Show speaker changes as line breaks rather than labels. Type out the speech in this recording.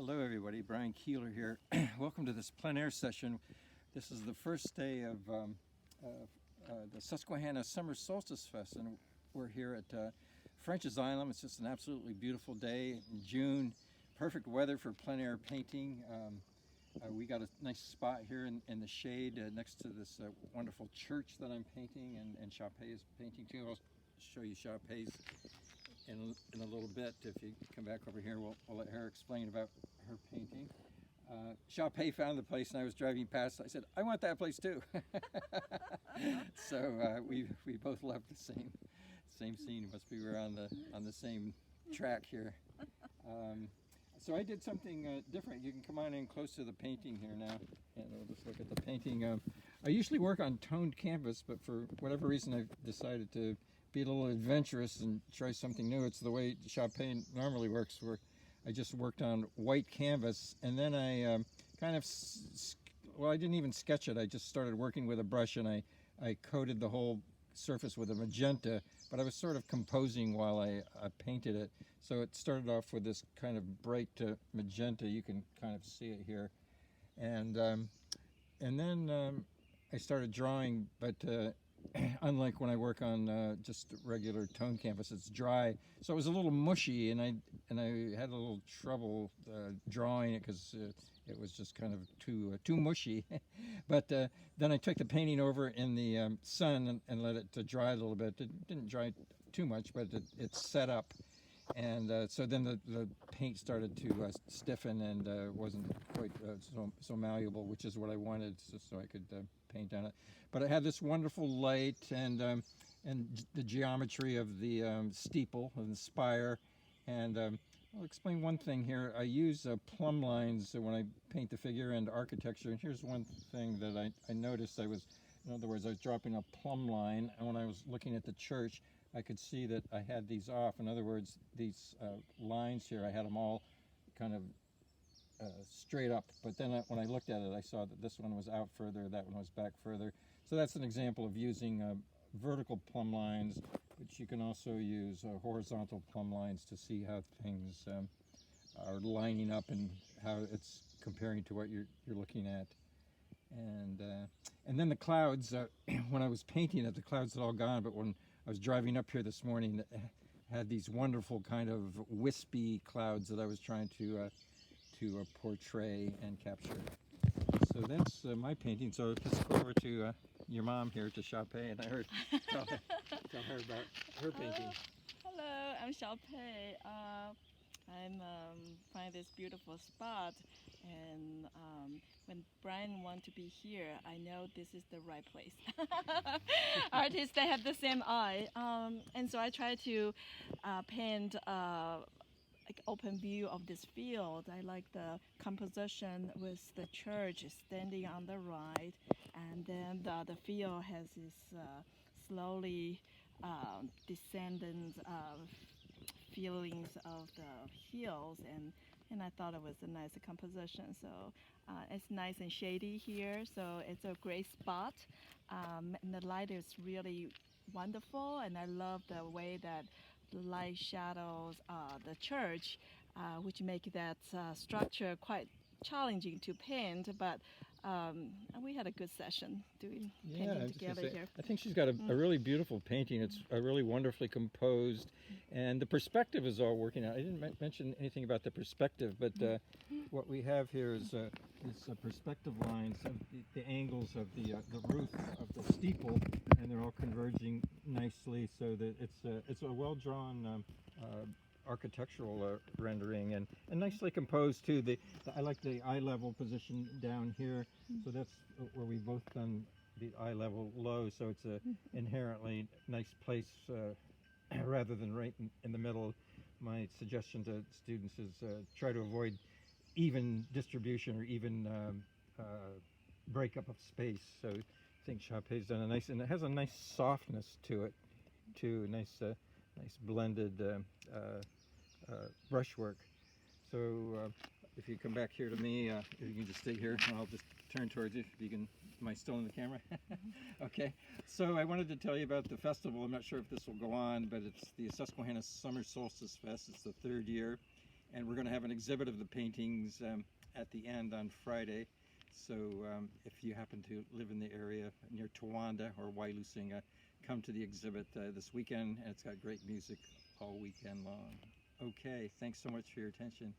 Hello everybody, Brian Keeler here. Welcome to this plein air session. This is the first day of the Susquehanna Summer Solstice Fest, and we're here at French's Island. It's just an absolutely beautiful day in June. Perfect weather for plein air painting. We got a nice spot here in the shade next to this wonderful church that I'm painting, and Chapé is painting too. I'll show you Chapé's in a little bit. If you come back over here, we'll let her explain about her painting. Chapé found the place, and I was driving past. I said, "I want that place too." So we both love the same scene. Must be we're on the same track here. So I did something different. You can come on in close to the painting here now, and we'll just look at the painting. I usually work on toned canvas, but for whatever reason, I've decided to be a little adventurous and try something new. It's the way Chapé normally works, where I just worked on white canvas, and then I I didn't even sketch it. I just started working with a brush, and I coated the whole surface with a magenta, but I was sort of composing while I painted it. So it started off with this kind of bright magenta. You can kind of see it here. And then I started drawing, but unlike when I work on just regular tone canvas, it's dry, so it was a little mushy, and I had a little trouble drawing it because it was just kind of too mushy. But then I took the painting over in the sun and let it dry a little bit. It didn't dry too much, but it set up, and so then the paint started to stiffen and wasn't quite so malleable, which is what I wanted, so I could paint on it. But it had this wonderful light and the geometry of the steeple and the spire. And I'll explain one thing here. I use plumb lines when I paint the figure and architecture. And here's one thing that I noticed. In other words, I was dropping a plumb line, and when I was looking at the church, I could see that I had these off. In other words, these lines here, I had them all kind of straight up, but then when I looked at it, I saw that this one was out further, that one was back further. So that's an example of using vertical plumb lines, but you can also use horizontal plumb lines to see how things are lining up and how it's comparing to what you're looking at. And then the clouds, when I was painting it, the clouds had all gone, but when I was driving up here this morning, it had these wonderful kind of wispy clouds that I was trying to portray and capture. So that's my painting. So let's go over to your mom here, to Chapé, and I heard tell her about her painting.
Hello, I'm Chapé. I'm find this beautiful spot, and when Brian wants to be here, I know this is the right place. Artists, they have the same eye, and so I try to paint like open view of this field. I like the composition with the church standing on the right, and then the field has this slowly descendant feelings of the hills, and I thought it was a nice composition. So it's nice and shady here, so it's a great spot, and the light is really wonderful, and I love the way that light shadows the church, which make that structure quite challenging to paint, but we had a good session doing painting together here.
I think she's got a really beautiful painting. It's really wonderfully composed, and the perspective is all working out. I didn't mention anything about the perspective, but what we have here is perspective lines of the angles of the roof of the steeple, and they're all converging nicely, so that it's a well-drawn architectural rendering, and nicely composed too. I like the eye level position down here, so that's where we've both done the eye level low, so it's a inherently nice place rather than right in the middle. My suggestion to students is try to avoid even distribution or even breakup of space. So I think Chapé's done and it has a nice softness to it too, nice blended brushwork. So if you come back here to me, if you can just stay here, and I'll just turn towards you. If you can, am I still in the camera? Okay. So I wanted to tell you about the festival. I'm not sure if this will go on, but it's the Susquehanna Summer Solstice Fest. It's the third year, And we're going to have an exhibit of the paintings at the end on Friday. So if you happen to live in the area near Towanda or Wailusinga, come to the exhibit this weekend, and it's got great music all weekend long. Okay, thanks so much for your attention.